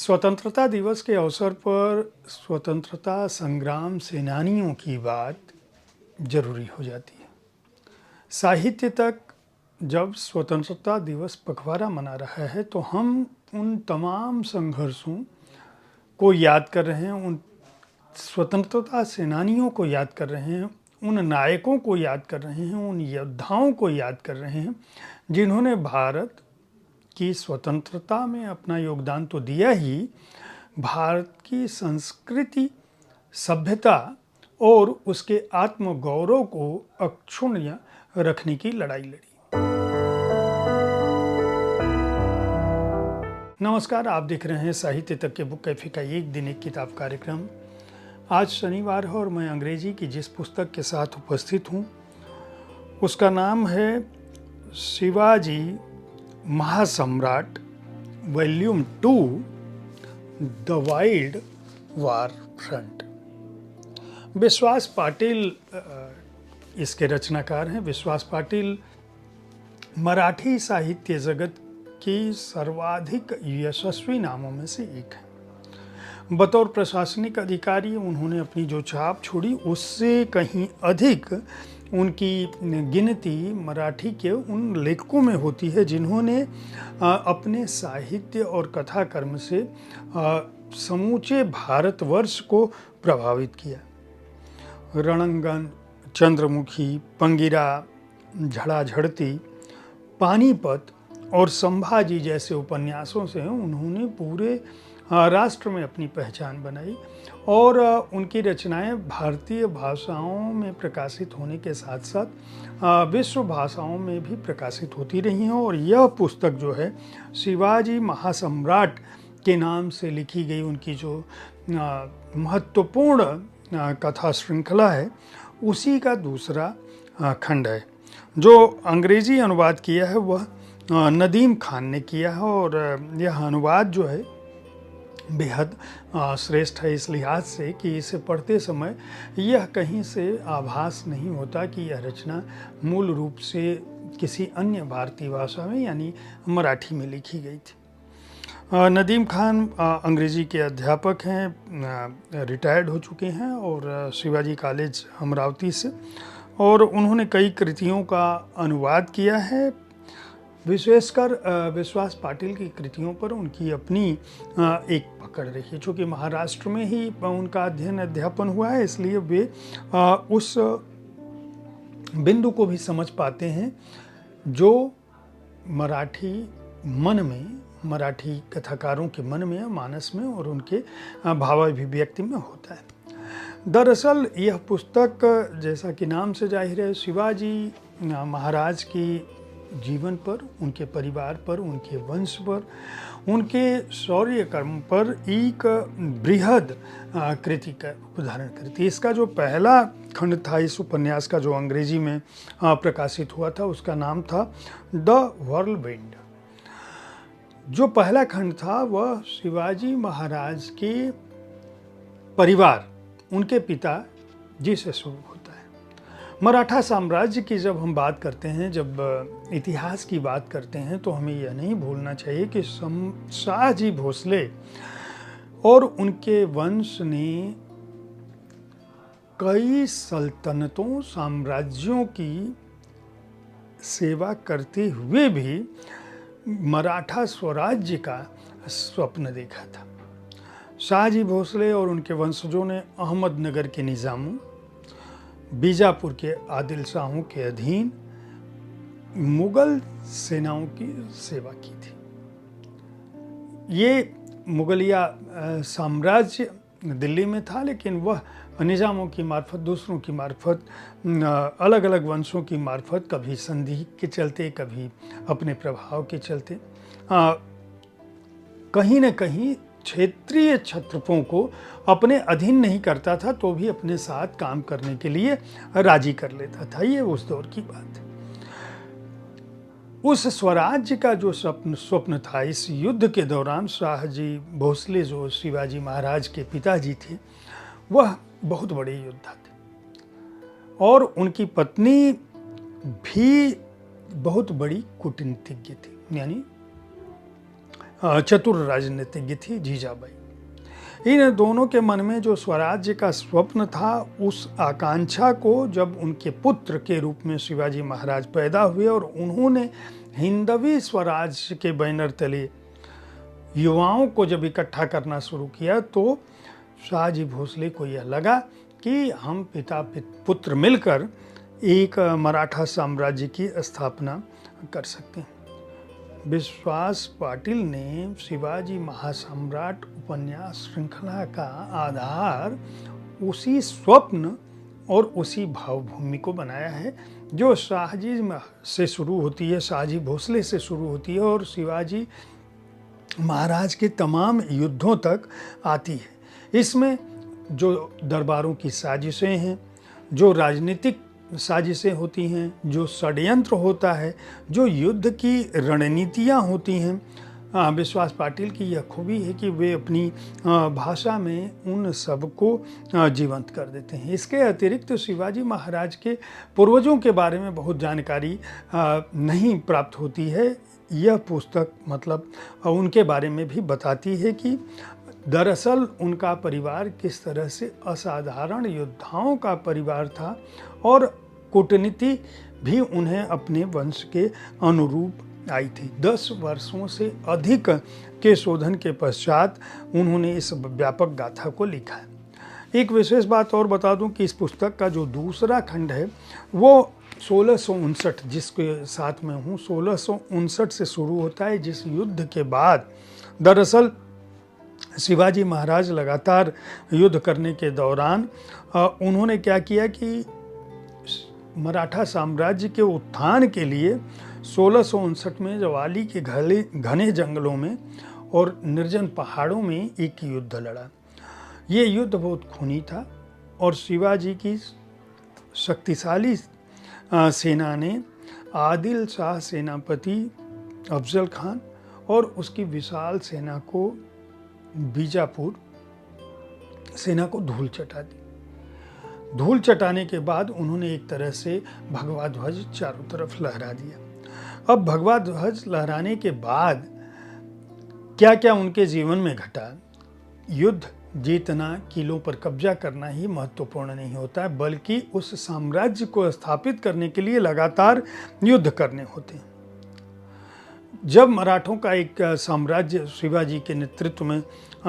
स्वतंत्रता दिवस के अवसर पर स्वतंत्रता संग्राम सेनानियों की बात जरूरी हो जाती है। साहित्य तक जब स्वतंत्रता दिवस पखवाड़ा मना रहा है तो हम उन तमाम संघर्षों को याद कर रहे हैं, उन स्वतंत्रता सेनानियों को याद कर रहे हैं, उन नायकों को याद कर रहे हैं, उन योद्धाओं को याद कर रहे हैं जिन्होंने भारत की स्वतंत्रता में अपना योगदान तो दिया ही, भारत की संस्कृति, सभ्यता और उसके आत्मगौरव को अक्षुण्ण रखने की लड़ाई लड़ी। नमस्कार, आप देख रहे हैं साहित्य तक के बुक कैफे का एक दिन एक किताब कार्यक्रम। आज शनिवार है और मैं अंग्रेजी की जिस पुस्तक के साथ उपस्थित हूँ उसका नाम है Shivaji Mahasamrat volume 2 the wild war front. Vishwas Patil इसके रचनाकार हैं। विश्वास पाटिल मराठी साहित्य जगत की सर्वाधिक यशस्वी नामों में से एक है। बतौर प्रशासनिक अधिकारी उन्होंने अपनी जो छाप छोड़ी उससे कहीं अधिक उनकी गिनती मराठी के उन लेखकों में होती है जिन्होंने अपने साहित्य और कथा कर्म से समूचे भारतवर्ष को प्रभावित किया। रणंगन, चंद्रमुखी, पंगिरा, झड़ाझड़ती, पानीपत और संभाजी जैसे उपन्यासों से उन्होंने पूरे राष्ट्र में अपनी पहचान बनाई और उनकी रचनाएं भारतीय भाषाओं में प्रकाशित होने के साथ साथ विश्व भाषाओं में भी प्रकाशित होती रही हैं। और यह पुस्तक जो है शिवाजी महासम्राट के नाम से लिखी गई उनकी जो महत्वपूर्ण कथा श्रृंखला है उसी का दूसरा खंड है। जो अंग्रेजी अनुवाद किया है वह नदीम खान ने किया है और यह अनुवाद जो है बेहद श्रेष्ठ है इस लिहाज से कि इसे पढ़ते समय यह कहीं से आभास नहीं होता कि यह रचना मूल रूप से किसी अन्य भारतीय भाषा में यानी मराठी में लिखी गई थी। नदीम खान अंग्रेजी के अध्यापक हैं, रिटायर्ड हो चुके हैं और शिवाजी कॉलेज अमरावती से, और उन्होंने कई कृतियों का अनुवाद किया है। विशेषकर विश्वास पाटिल की कृतियों पर उनकी अपनी एक पकड़ रही है। चूँकि महाराष्ट्र में ही उनका अध्यापन हुआ है इसलिए वे उस बिंदु को भी समझ पाते हैं जो मराठी मन में, मराठी कथाकारों के मन में, मानस में और उनके भावाभिव्यक्ति में होता है। दरअसल यह पुस्तक जैसा कि नाम से जाहिर है शिवाजी महाराज की जीवन पर, उनके परिवार पर, उनके वंश पर, उनके शौर्य कर्म पर एक बृहद कृति का उदाहरण करती है। इसका जो पहला खंड था इस उपन्यास का जो अंग्रेजी में प्रकाशित हुआ था उसका नाम था द व्हर्लविंड। जो पहला खंड था वह शिवाजी महाराज के परिवार, उनके पिता जी से शुरू होता है। मराठा साम्राज्य की जब हम बात करते हैं, जब इतिहास की बात करते हैं तो हमें यह नहीं भूलना चाहिए कि शाहजी भोसले और उनके वंश ने कई सल्तनतों, साम्राज्यों की सेवा करते हुए भी मराठा स्वराज्य का स्वप्न देखा था। शाहजी भोसले और उनके वंशजों ने अहमदनगर के निज़ामों, बीजापुर के आदिल शाहों के अधीन मुगल सेनाओं की सेवा की थी। ये मुगलिया साम्राज्य दिल्ली में था लेकिन वह निज़ामों की मार्फत, दूसरों की मार्फत, अलग अलग वंशों की मार्फत, कभी संधि के चलते, कभी अपने प्रभाव के चलते कहीं न कहीं क्षेत्रीय क्षत्रपों को अपने अधीन नहीं करता था तो भी अपने साथ काम करने के लिए राजी कर लेता था। ये उस दौर की बात है। उस स्वराज्य का जो स्वप्न था, इस युद्ध के दौरान शाहजी भोसले जो शिवाजी महाराज के पिताजी थे वह बहुत बड़े योद्धा थे और उनकी पत्नी भी बहुत बड़ी कूटनीतिज्ञ थी, यानी चतुर राजनीतिज्ञ थी जीजाबाई। इन दोनों के मन में जो स्वराज्य का स्वप्न था, उस आकांक्षा को जब उनके पुत्र के रूप में शिवाजी महाराज पैदा हुए और उन्होंने हिंदवी स्वराज्य के बैनर तले युवाओं को जब इकट्ठा करना शुरू किया, तो शाहजी भोसले को यह लगा कि हम पिता पुत्र मिलकर एक मराठा साम्राज्य की स्थापना कर सकते हैं। विश्वास पाटिल ने शिवाजी महासम्राट उपन्यास श्रृंखला का आधार उसी स्वप्न और उसी भावभूमि को बनाया है जो शाहजी से शुरू होती है, शाहजी भोसले से शुरू होती है और शिवाजी महाराज के तमाम युद्धों तक आती है। इसमें जो दरबारों की साजिशें हैं, जो राजनीतिक साजिशें होती हैं, जो षड्यंत्र होता है, जो युद्ध की रणनीतियाँ होती हैं, विश्वास पाटिल की यह खूबी है कि वे अपनी भाषा में उन सब को जीवंत कर देते हैं। इसके अतिरिक्त शिवाजी महाराज के पूर्वजों के बारे में बहुत जानकारी नहीं प्राप्त होती है। यह पुस्तक मतलब उनके बारे में भी बताती है कि दरअसल उनका परिवार किस तरह से असाधारण योद्धाओं का परिवार था और कूटनीति भी उन्हें अपने वंश के अनुरूप आई थी। 10 वर्षों से अधिक के शोधन के पश्चात उन्होंने इस व्यापक गाथा को लिखा है। एक विशेष बात और बता दूं कि इस पुस्तक का जो दूसरा खंड है वो 1659, जिसके साथ में हूँ, 1659 से शुरू होता है, जिस युद्ध के बाद दरअसल शिवाजी महाराज लगातार युद्ध करने के दौरान उन्होंने क्या किया कि मराठा साम्राज्य के उत्थान के लिए 1659 में जवाली के घने जंगलों में और निर्जन पहाड़ों में एक युद्ध लड़ा। ये युद्ध बहुत खूनी था और शिवाजी की शक्तिशाली सेना ने आदिल शाह सेनापति अफजल खान और उसकी विशाल सेना को, बीजापुर सेना को धूल चटा दी। धूल चटाने के बाद उन्होंने एक तरह से भगवा ध्वज चारों तरफ लहरा दिया। अब भगवा ध्वज लहराने के बाद क्या क्या उनके जीवन में घटा? युद्ध जीतना, किलों पर कब्जा करना ही महत्वपूर्ण नहीं होता है, बल्कि उस साम्राज्य को स्थापित करने के लिए लगातार युद्ध करने होते हैं। जब मराठों का एक साम्राज्य शिवाजी के नेतृत्व में,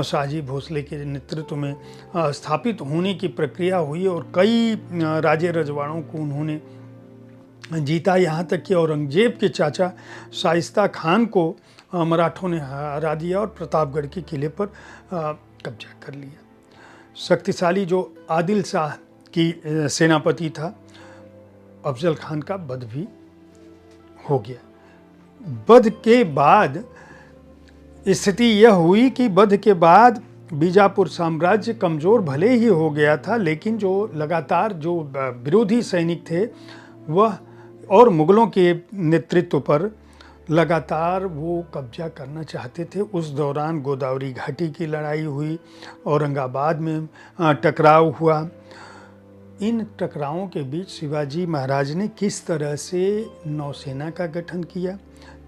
शाहजी भोसले के नेतृत्व में स्थापित होने की प्रक्रिया हुई और कई राजे रजवाड़ों को उन्होंने जीता, यहाँ तक कि औरंगजेब के चाचा शाइस्ता खान को मराठों ने हरा दिया और प्रतापगढ़ के किले पर कब्जा कर लिया। शक्तिशाली जो आदिल शाह की सेनापति था, अफजल खान का वध भी हो गया। वध के बाद स्थिति यह हुई कि वध के बाद बीजापुर साम्राज्य कमज़ोर भले ही हो गया था, लेकिन जो लगातार जो विरोधी सैनिक थे वह और मुग़लों के नेतृत्व पर लगातार वो कब्जा करना चाहते थे। उस दौरान गोदावरी घाटी की लड़ाई हुई, औरंगाबाद में टकराव हुआ। इन टकरावों के बीच शिवाजी महाराज ने किस तरह से नौसेना का गठन किया,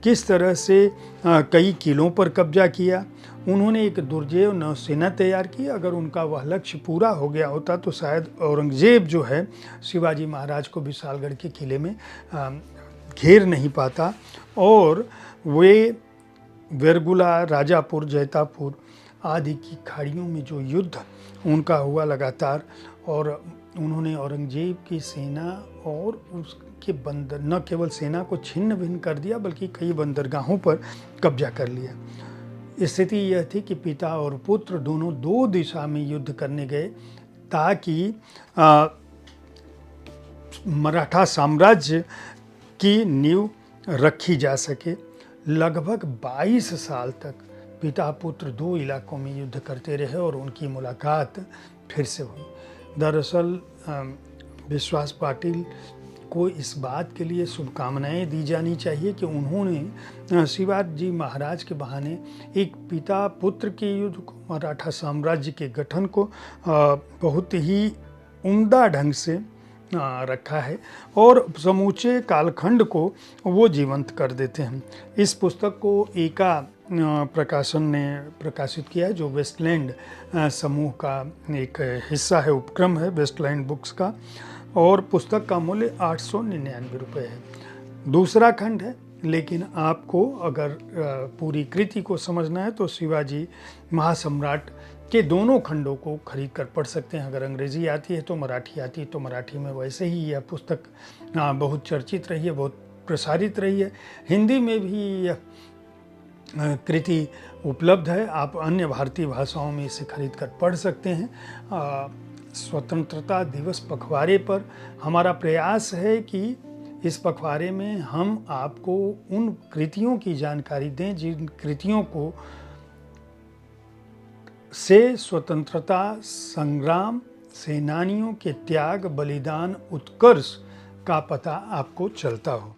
किस तरह से कई किलों पर कब्जा किया। उन्होंने एक दुर्जेय नौसेना तैयार की। अगर उनका वह लक्ष्य पूरा हो गया होता तो शायद औरंगजेब जो है शिवाजी महाराज को विशालगढ़ के किले में घेर नहीं पाता और वे वेरगुला, राजापुर, जैतापुर आदि की खाड़ियों में जो युद्ध उनका हुआ लगातार, और उन्होंने औरंगजेब की सेना और उसके बंदर, न केवल सेना को छिन्न भिन्न कर दिया बल्कि कई बंदरगाहों पर कब्जा कर लिया। स्थिति यह थी कि पिता और पुत्र दोनों दो दिशा में युद्ध करने गए ताकि मराठा साम्राज्य की नींव रखी जा सके। लगभग 22 साल तक पिता पुत्र दो इलाकों में युद्ध करते रहे और उनकी मुलाकात फिर से हुई। दरअसल विश्वास पाटिल को इस बात के लिए शुभकामनाएं दी जानी चाहिए कि उन्होंने शिवाजी महाराज के बहाने एक पिता पुत्र के युद्ध को, मराठा साम्राज्य के गठन को बहुत ही उम्दा ढंग से रखा है और समूचे कालखंड को वो जीवंत कर देते हैं। इस पुस्तक को एका प्रकाशन ने प्रकाशित किया है, जो वेस्टलैंड समूह का एक हिस्सा है, उपक्रम है वेस्टलैंड बुक्स का, और पुस्तक का मूल्य 899 रुपये है। दूसरा खंड है, लेकिन आपको अगर पूरी कृति को समझना है तो शिवाजी महासम्राट के दोनों खंडों को खरीद कर पढ़ सकते हैं। अगर अंग्रेजी आती है तो मराठी आती है तो मराठी में वैसे ही यह पुस्तक बहुत चर्चित रही है, बहुत प्रसारित रही है। हिंदी में भी यह कृति उपलब्ध है, आप अन्य भारतीय भाषाओं में इसे खरीद कर पढ़ सकते हैं। स्वतंत्रता दिवस पखवाड़े पर हमारा प्रयास है कि इस पखवाड़े में हम आपको उन कृतियों की जानकारी दें जिन कृतियों को से स्वतंत्रता संग्राम सेनानियों के त्याग, बलिदान, उत्कर्ष का पता आपको चलता हो।